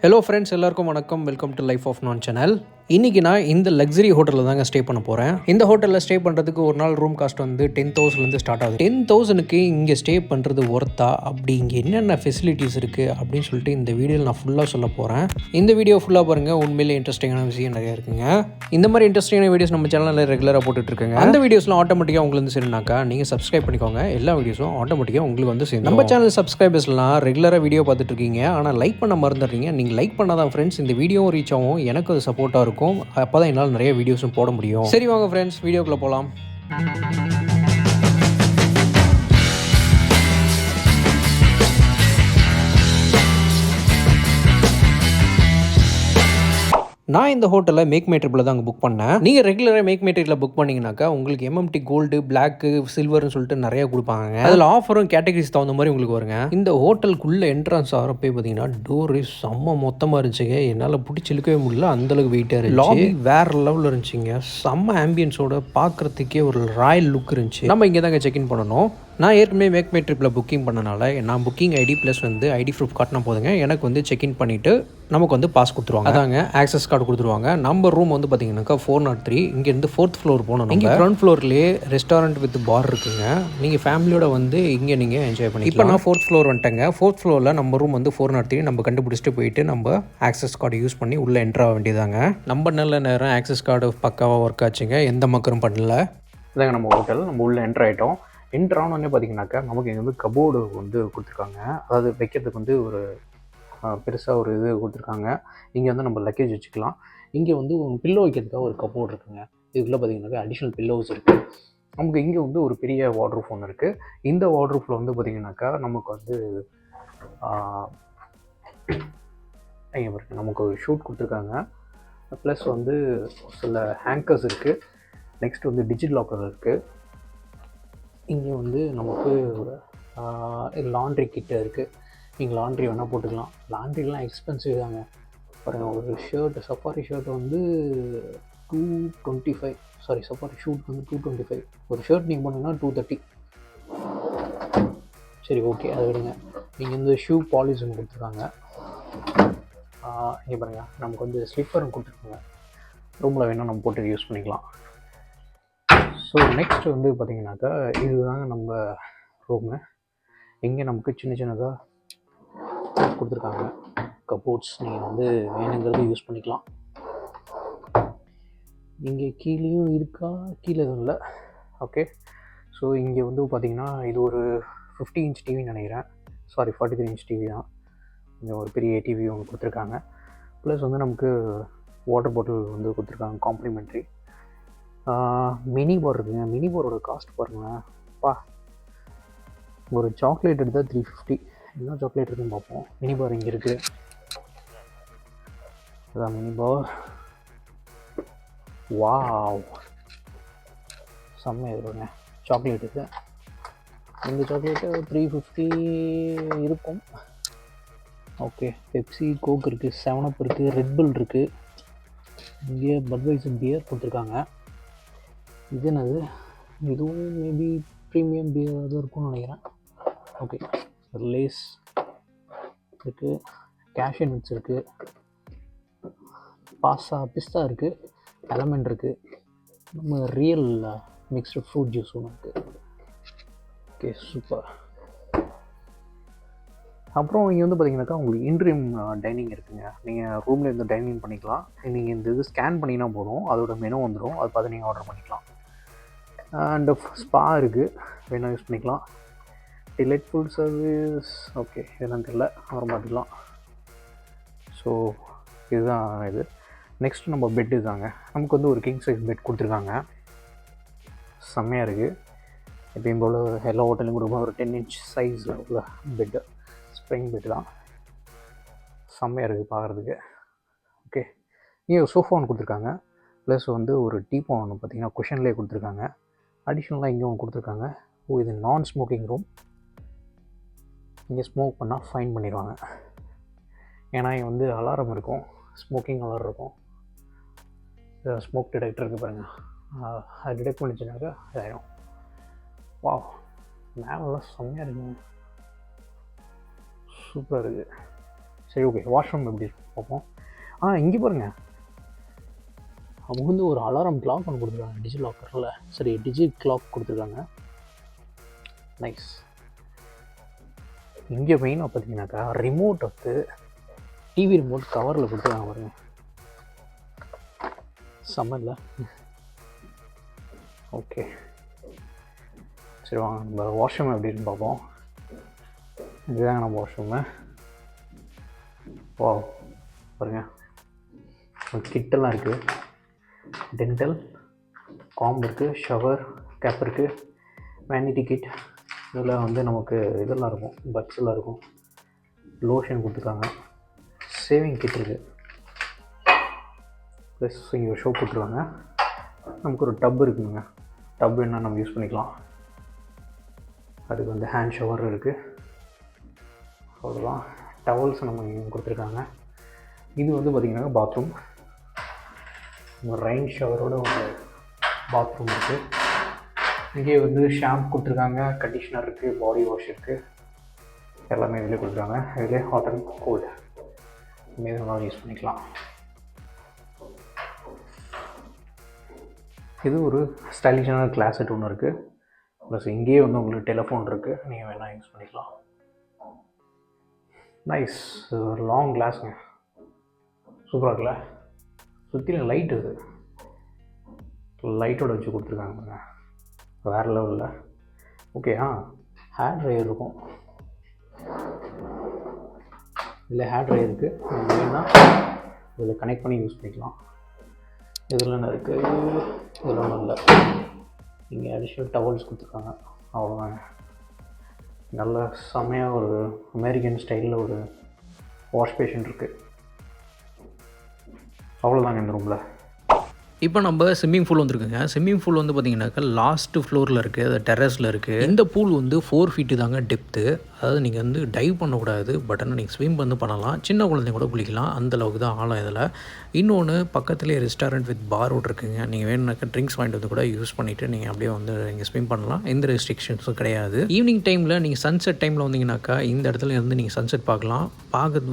Hello friends, எல்லாருக்கும் வணக்கம். Welcome to life of நான் சேனல். இன்றைக்கி நான் இந்த லக்ஸரி ஹோட்டலில் தாங்க ஸ்டே பண்ண போகிறேன். இந்த ஹோட்டலில் ஸ்டே பண்ணுறதுக்கு ஒரு நாள் ரூம் காஸ்ட் வந்து 10,000லேருந்து ஸ்டார்ட் ஆகுது. 10,000க்கு இங்கே ஸ்டே பண்ணுறது ஒர்த்தா, அப்படி இங்கே என்னென்ன ஃபெசிலிட்டிஸ் இருக்குது அப்படின்னு சொல்லிட்டு இந்த வீடியோவில் நான் ஃபுல்லாக சொல்ல போகிறேன். இந்த வீடியோ ஃபுல்லாக பாருங்கள், உண்மையிலே இன்ட்ரெஸ்டிங்கான விஷயம் நிறையா இருக்குங்க. இந்த மாதிரி இன்ட்ரெஸ்டிங்கான வீடியோஸ் நம்ம சேனலில் ரெகுலராக போட்டுட்ருக்கேங்க. அந்த வீடியோஸ்லாம் ஆட்டோமேட்டிக்காக உங்களுக்கு வந்து சரினாக்கா நீங்கள் சப்ஸ்கிரைப் பண்ணிக்கோங்க. எல்லா வீடியோஸும் ஆட்டோமேட்டிக்காக உங்களுக்கு வந்து சரி. நம்ம சேனல் சப்ஸ்கிரைபர்ஸ்லாம் ரெகுலராக வீடியோ பார்த்துட்டு இருக்கீங்க, ஆனால் லைக் பண்ண மறந்துடுறீங்க. நீங்கள் லைக் பண்ணாதான் ஃப்ரெண்ட்ஸ் இந்த வீடியோவும் ரீச் ஆகும், எனக்கு அது சப்போர்ட்டாக இருக்கும். அப்போ தான் என்னால் நிறைய வீடியோஸும் போட முடியும். சரி வாங்க ஃப்ரெண்ட்ஸ், வீடியோக்குள்ளே போகலாம். நான் இந்த ஹோட்டலில் மேக் மை ட்ரிப்பில் தான் புக் பண்ணேன். நீங்கள் ரெகுலராக மேக் மை ட்ரிப்பில் புக் பண்ணிங்கனாக்கா உங்களுக்கு MMT கோல்டு, பிளாக்கு, சில்வர்னு சொல்லிட்டு நிறையா கொடுப்பாங்க. அதில் ஆஃபரும் கேட்டகரிஸ் தகுந்த மாதிரி உங்களுக்கு வருங்க. இந்த ஹோட்டலுக்குள்ளே என்ட்ரன்ஸ் ஆகிறப்ப பார்த்தீங்கன்னா டோரு செம்ம மொத்தமாக இருந்துச்சுங்க. என்னால் பிடிச்சி இழுக்கவே முடியல, அந்தளவுக்கு வெயிட்டாக இருந்துச்சு. லாபி வேறு லெவலில் இருந்துச்சுங்க. செம்ம ஆம்பியன்ஸோட பார்க்குறதுக்கே ஒரு ராயல் லுக் இருந்துச்சு. நம்ம இங்கே தாங்க செக்இன் பண்ணணும். நான் ஏற்கனவே மேக் மை ட்ரிப்பில் புக்கிங் பண்ணனால நான் புக்கிங் ஐடி ப்ளஸ் வந்து ஐடி ப்ரூஃப் காட்டினா போதுங்க, எனக்கு வந்து செக்இன் பண்ணிவிட்டு நமக்கு வந்து பாஸ் கொடுத்துருவாங்க. அதாங்க ஆக்சஸ் கார்டு கொடுத்துருவாங்க. நம்ம ரூம் வந்து பார்த்தீங்கன்னாக்கா 403. இங்கேருந்து 4th ஃப்ளோர் போகணும். இங்கே கிரவுண்ட் ஃப்ளோர்லேயே ரெஸ்டாரண்ட் வித் பார் இருக்குங்க. நீங்கள் ஃபேமிலியோட வந்து இங்கே நீங்கள் என்ஜாய் பண்ணி. இப்போ நான் 4th ஃப்ளோர் வந்துட்டேங்க. 4th ஃப்ளோரில் நம்ம ரூம் வந்து 403 நம்ம கண்டுபிடிச்சிட்டு போயிட்டு நம்ம ஆக்சஸ் கார்டு யூஸ் பண்ணி உள்ளே என்ட்ரு ஆக வேண்டியதாங்க. நம்ம நல்ல நேரம் ஆக்சஸ் கார்டு பக்காவாக ஒர்க் ஆச்சுங்க, எந்த மக்கரும் பண்ணல. இதாங்க நம்ம ஹோட்டல். நம்ம உள்ளே என்ட்ரு ஆகிட்டோம். என்ட்ரு ஆனோடனே பார்த்தீங்கன்னாக்கா நமக்கு இங்கே வந்து கபோர்டு வந்து கொடுத்துருக்காங்க. அதாவது வைக்கிறதுக்கு வந்து ஒரு பெருசாக ஒரு இது கொடுத்துருக்காங்க. இங்கே வந்து நம்ம லக்கேஜ் வச்சுக்கலாம். இங்கே வந்து பில்லோ வைக்கிறதுக்காக ஒரு கபோர்டு இருக்குங்க. இதுக்குள்ளே பார்த்தீங்கன்னாக்கா அடிஷ்னல் பில்லோஸ் இருக்குது. நமக்கு இங்கே வந்து ஒரு பெரிய வார்ட்ரூஃப் ஒன்று இருக்குது. இந்த வார்ட்ரூஃபில் வந்து பார்த்திங்கனாக்கா நமக்கு வந்து இங்கே பாருங்க, நமக்கு ஒரு ஷூட் கொடுத்துருக்காங்க. ப்ளஸ் வந்து சில ஹேங்கர்ஸ் இருக்குது. நெக்ஸ்ட் வந்து டிஜிட்டல் லாக்கர் இருக்குது. இங்கே வந்து நமக்கு லாண்ட்ரி கிட்ட இருக்குது. நீங்கள் லாண்ட்ரி வேணால் போட்டுக்கலாம். லாண்ட்ரிலாம் எக்ஸ்பென்சிவ் தாங்க. பாருங்கள், ஒரு ஷர்ட்டு சஃபாரி ஷர்ட் வந்து 225. சாரி, சஃபாரி ஷூட் வந்து 225. ஒரு ஷர்ட் நீங்கள் போனீங்கன்னா 230. சரி, ஓகே, அதை விடுங்க. நீங்கள் வந்து ஷூ பாலிஷ் ஒன்று கொடுத்துருக்காங்க. இங்கே பாருங்கள், நமக்கு வந்து ஸ்லிப்பரும் கொடுத்துருக்காங்க. ரூமில் வேணால் நம்ம போட்டு யூஸ் பண்ணிக்கலாம். ஸோ நெக்ஸ்ட் வந்து பார்த்திங்கனாக்கா இதுதாங்க நம்ம ரூமு. இங்கே நமக்கு சின்ன சின்னதாக கொடுத்துருக்காங்க கபோர்ட்ஸ். நீங்கள் வந்து வேணுங்கிறது யூஸ் பண்ணிக்கலாம். இங்கே கீழேயும் இருக்கா? கீழே எதுவும் இல்லை. ஓகே. ஸோ இங்கே வந்து பார்த்திங்கன்னா இது ஒரு 50 இன்ச் டிவின்னு நினைக்கிறேன். சாரி, 43 இன்ச் டிவி தான். இங்கே ஒரு பெரிய டிவி ஒன்று கொடுத்துருக்காங்க. ப்ளஸ் வந்து நமக்கு வாட்டர் பாட்டில் வந்து கொடுத்துருக்காங்க காம்ப்ளிமெண்ட்ரி. மினி பார் இருக்குங்க. மினி பாரோட காஸ்ட் பாருங்களேன். ஒரு சாக்லேட் எடுத்தால் 350. என்ன சாக்லேட் இருக்குன்னு பார்ப்போம். மினி பார் இங்கே இருக்குது. அதான் மினி பார். வாவ், செம்மையாக இருக்குங்க சாக்லேட். இருக்குது இந்த சாக்லேட்டு 350 இருக்கும். ஓகே. பெப்சி, கோக் இருக்குது, 7up இருக்குது, ரெட்புல் இருக்குது. இங்கே பட்வைசர் பியர் கொடுத்துருக்காங்க. இது என்னது? இதுவும் மேபி ப்ரீமியம் பியர் அது இருக்கும்னு நினைக்கிறேன். ஓகே. லேஸ் இருக்குது, கேஷ்யூ நட்ஸ் இருக்குது, பிஸ்தா இருக்குது, எலமெண்ட் இருக்குது, நம்ம ரியல் மிக்ஸ்டு ஃப்ரூட் ஜூஸ் ஒன்று இருக்குது. Okay, super. அப்புறம் இங்கே வந்து பார்த்திங்கனாக்கா உங்களுக்கு இன்ட்ரீம் டைனிங் இருக்குங்க. நீங்கள் ரூமில் இருந்து டைனிங் பண்ணிக்கலாம். நீங்கள் இந்த இது ஸ்கேன் பண்ணிங்கன்னா போதும், அதோட மெனு வந்துடும். அது பார்த்து நீங்கள் ஆர்டர் பண்ணிக்கலாம். அண்டு ஸ்பா இருக்குது, வேணால் யூஸ் பண்ணிக்கலாம். Delightful service. ஓகே, இதெல்லாம் தெரியல, அப்புறம் பார்த்துக்கலாம். ஸோ இதுதான் இது. நெக்ஸ்ட்டு நம்ம பெட்டு தாங்க. நமக்கு வந்து ஒரு கிங் சைஸ் பெட் கொடுத்துருக்காங்க. செம்மையாக இருக்குது. எப்பயும் போல் எல்லா ஹோட்டலையும் கொடுப்போம். ஒரு 10 இன்ச் சைஸில் உள்ள பெட்டு, ஸ்ப்ரிங் பெட்டு தான். செம்மையாக இருக்குது பார்க்குறதுக்கு. ஓகே. இங்கே ஒரு சோஃபா ஒன்று கொடுத்துருக்காங்க. ப்ளஸ் வந்து ஒரு டீப்போ ஒன்று பார்த்திங்கன்னா குஷன்லேயே கொடுத்துருக்காங்க. அடிஷ்னலாக இங்கே ஒன்று கொடுத்துருக்காங்க. இது நான் ஸ்மோக்கிங் ரூம். இங்கே ஸ்மோக் பண்ணால் ஃபைன் பண்ணிடுவாங்க. ஏன்னா இங்கே வந்து அலாரம் இருக்கும், ஸ்மோக்கிங் அலாரம் இருக்கும். ஸ்மோக் டிடெக்டர் இருக்குது பாருங்கள், அது டிடெக்ட் பண்ணிச்சுனாக்கா இதாயிடும். வா, மேலெல்லாம் செம்மையாக இருக்குங்க, சூப்பராக இருக்குது. சரி ஓகே, வாஷ்ரூம் எப்படி இருக்கும் பார்ப்போம். இங்கே பாருங்கள், அவங்க வந்து ஒரு அலாரம் கிளாக் ஒன்று கொடுத்துருக்காங்க, டிஜி லாக்கரில், சரி டிஜி கிளாக் கொடுத்துருக்காங்க. நைஸ். இங்கே மெயினாக பார்த்தீங்கன்னாக்கா ரிமோட் வந்து டிவி ரிமோட் கவரில் கொடுத்துருக்காங்க பாருங்க, செம்மல்ல. ஓகே சரி வாங்க நம்ம வாஷ்ரூம் எப்படின்னு பார்ப்போம். இதுதாங்க நம்ம வாஷ்ரூமு. வா பாருங்க, கிட்டெல்லாம் இருக்குது, டென்டல் காம்பு இருக்குது, ஷவர் கேப் இருக்குது, வேனிட்டி கிட், இதில் வந்து நமக்கு இதெல்லாம் இருக்கும், பட்ஸ் எல்லாம் இருக்கும், லோஷன் கொடுத்துருக்காங்க, சேவிங் கிட் இருக்குது, ப்ளஸ் இங்கே ஒரு ஷோ கொடுத்துருவாங்க. நமக்கு ஒரு டப் இருக்குதுங்க, டப் என்ன நம்ம யூஸ் பண்ணிக்கலாம். அதுக்கு வந்து ஹேண்ட் ஷவர் இருக்குது, அவ்வளோதான். டவல்ஸ் நம்ம இங்கே கொடுத்துருக்காங்க. இது வந்து பார்த்திங்கன்னா பாத்ரூம், ரெயின் ஷவரோட ஒரு பாத்ரூம் இருக்குது. இங்கே வந்து ஷாம்பு கொடுத்துருக்காங்க, கண்டிஷ்னர் இருக்குது, பாடி வாஷ் இருக்குது, எல்லாமே இதிலே கொடுத்துருக்காங்க. இதிலே ஹாட் அண்ட் கோல்டு மீதம் யூஸ் பண்ணிக்கலாம். இது ஒரு ஸ்டைலிஷான கிளாஸெட் ஒன்று இருக்குது, ப்ளஸ் இங்கேயே வந்து உங்களுக்கு டெலிஃபோன் இருக்குது, நீங்கள் வேணால் யூஸ் பண்ணிக்கலாம். நைஸ். இது ஒரு லாங் கிளாஸுங்க, சூப்பராக இருக்குல்ல. சுற்றிலும் லைட், இது லைட்டோட வச்சு கொடுத்துருக்காங்க, வேறு லெவலில். ஓகே ஹேர் ட்ரையர் இருக்கும், இதில் ஹேர் ட்ரையர் இருக்குது, வேணுன்னா இதில் கனெக்ட் பண்ணி யூஸ் பண்ணிக்கலாம். இதில் என்ன இருக்குது, இதில் ஒன்றும் இல்லை. இங்கே அடிஷ்னல் டவல்ஸ் கொடுத்துருக்காங்க, அவ்வளோதாங்க. நல்ல செம்மையாக ஒரு அமெரிக்கன் ஸ்டைலில் ஒரு வாஷ் பேஷன் இருக்குது. அவ்வளோதாங்க இந்த ரூமில். இப்போ நம்ம ஸ்விம்மிங் பூல் வந்துருக்குங்க. ஸ்விம்மிங் பூல் வந்து பார்த்திங்கனாக்கா லாஸ்ட்டு ஃப்ளோரில் இருக்குது, அது டெரஸில் இருக்குது. இந்த பூல் வந்து 4 feet தாங்க டெப்த்து. அதாவது நீங்கள் வந்து டைவ் பண்ணக்கூடாது, பட் ஆனால் நீங்கள் ஸ்விம் வந்து பண்ணலாம், சின்ன குழந்தைங்க கூட குளிக்கலாம், அந்தளவுக்கு தான் ஆழம் இதில். இன்னொன்று பக்கத்துலேயே ரெஸ்டாரண்ட் வித் பாரோட் இருக்குங்க, நீங்கள் வேணுனாக்கா ட்ரிங்க்ஸ் வாங்கிட்டு வந்து கூட யூஸ் பண்ணிவிட்டு நீங்கள் அப்படியே வந்து நீங்கள் ஸ்விம் பண்ணலாம், எந்த ரெஸ்ட்ரிக்ஷன்ஸும் கிடையாது. ஈவினிங் டைமில் நீங்கள் சன்செட் டைமில் வந்தீங்கன்னாக்கா இந்த இடத்துல இருந்து நீங்கள் சன்செட் பார்க்கலாம்,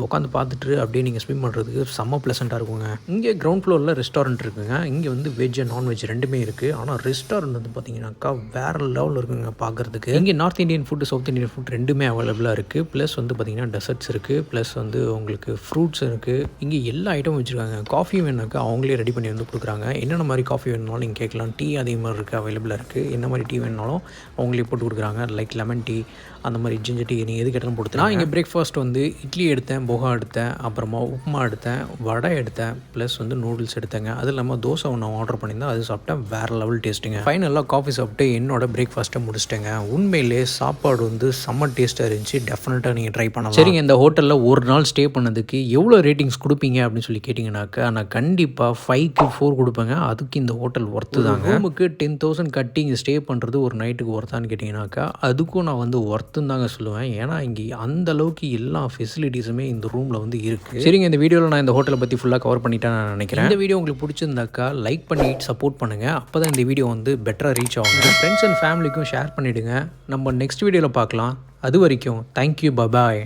உட்காந்து பார்த்துட்டு அப்படியே நீங்கள் ஸ்விம் பண்ணுறதுக்கு செம்ம ப்ளசண்ட்டாக இருக்குங்க. இங்கே கிரவுண்ட் ஃப்ளோரில் ரெஸ்டாரண்ட் இருக்குங்க, இங்கே வந்து வெஜ் அண்ட் நான்வெஜ் ரெண்டுமே இருக்குது. ஆனால் ரெஸ்டாரண்ட் வந்து பார்த்தீங்கன்னாக்கா வேறு லெவலில் இருக்குங்க பார்க்குறதுக்கு. இங்கே north Indian food, south Indian food ரெண்டுமே அவைலபிளாக இருக்குது. ப்ளஸ் வந்து பார்த்திங்கன்னா டெசர்ட்ஸ் இருக்குது, ப்ளஸ் வந்து உங்களுக்கு ஃப்ரூட்ஸ் இருக்குது. இங்கே எல்லா ஐட்டமும் வச்சுருக்காங்க. காஃபி வேணாக்கா அவங்களே ரெடி பண்ணி வந்து கொடுக்குறாங்க. என்னென்ன மாதிரி காஃபி வேணுனாலும் நீங்கள் கேட்கலாம். டீ அதே மாதிரி இருக்குது, அவைலபிளாக இருக்குது. என்ன மாதிரி டீ வேணுனாலும் அவங்களே போட்டு கொடுக்குறாங்க. லைக் லெமன் டீ, அந்த மாதிரி ஜிஞ்சர் டீ, நீங்கள் எது கேட்டாலும் போட்டு. நான் இங்கே பிரேக்ஃபாஸ்ட் வந்து இட்லி எடுத்தேன், போகா எடுத்தேன், அப்புறமா உப்புமா எடுத்தேன், வடை எடுத்தேன், ப்ளஸ் வந்து நூடுல்ஸ் எடுத்தேங்க. அது இல்லாமல் தோசை ஒன்று ஆர்டர் பண்ணியிருந்தேன், அது சாப்பிட்டேன், வேறு லெவல் டேஸ்ட்டுங்க. ஃபைனலாக காஃபி சாப்பிட்டு என்னோட பிரேக்ஃபாஸ்ட்டை முடிச்சிட்டேங்க. உண்மையிலே சாப்பாடு வந்து செம்ம டேஸ்ட்டாக இருந்துச்சு, டெஃபினட்டாக நீங்கள் ட்ரை பண்ணலாம். சரிங்க, இந்த ஹோட்டலில் ஒரு நாள் ஸ்டே பண்ணதுக்கு எவ்வளோ ரேட்டிங்ஸ் கொடுப்பீங்க அப்படின்னு சொல்லி கேட்டிங்கனாக்கா நான் கண்டிப்பாக 5க்கு 4 கொடுப்பேங்க. அதுக்கு இந்த ஹோட்டல் ஒர்த்து தாங்க. ரூமுக்கு 10,000 கட்டி இங்கே ஸ்டே பண்ணுறது ஒரு நைட்டுக்கு ஒர்த்தான்னு கேட்டிங்கனாக்கா அதுக்கும் நான் வந்து ஒர்த்துன்னு தாங்க சொல்லுவேன். ஏன்னா இங்கே அந்த அளவுக்கு எல்லா ஃபெசிலிட்டிஸுமே இந்த ரூமில் வந்து இருக்குது. சரிங்க, இந்த வீடியோவில் நான் இந்த ஹோட்டலை பற்றி ஃபுல்லாக கவர் பண்ணிட்டேன் நான் நினைக்கிறேன். இந்த வீடியோ உங்களுக்கு பிடிச்சிருந்தாக்கா லைக் பண்ணி சப்போர்ட் பண்ணுங்கள், அப்போ தான் இந்த வீடியோ வந்து பெட்டராக ரீச் ஆகுங்க. ஃப்ரெண்ட்ஸ் அண்ட் ஃபேமிலிக்கும் ஷேர் பண்ணிவிடுங்க. நம்ம நெக்ஸ்ட் வீடியோவில் பார்க்கலாம். அது வரைக்கும் தேங்க்யூ, பபாய்.